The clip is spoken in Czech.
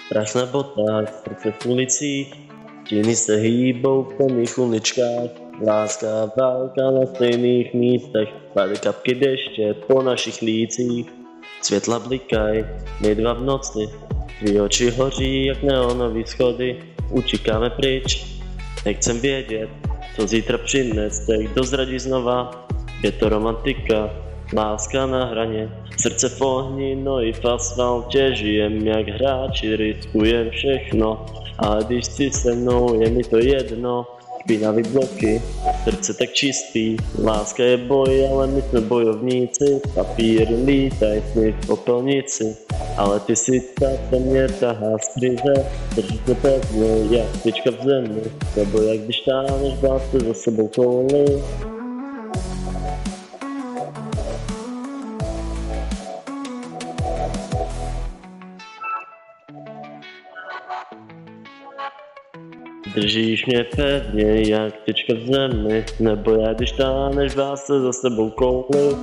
Práš na botách, srdce v ulicích, stíny se hýbou v temných uličkách. Láska, válka na stejných místech, padají kapky deště po našich lících. Světla blikaj, my dva v noci, tvý oči hoří jak neonový schody. Utíkáme pryč, nechcem vědět, co zítra přinese, kdo zradí znova. Je to romantika, láska na hraně, srdce v ohni, no i v asfaltě. Žijem jak hráči, riskujem všechno, ale když jsi se mnou, je mi to jedno. Špinavý bloky, srdce tak čistý, láska je boj, ale my jsme bojovníci. Papír lítaj sny v popelnici, ale ty si ta mě tahá z krize. Drží se pevně, jak tyčka v zemi, nebo jak když táneš v lásce za sebou kouli. Držíš mě pevně jak tyčka v zemi, nebo já když táneš v lásce za sebou kouli.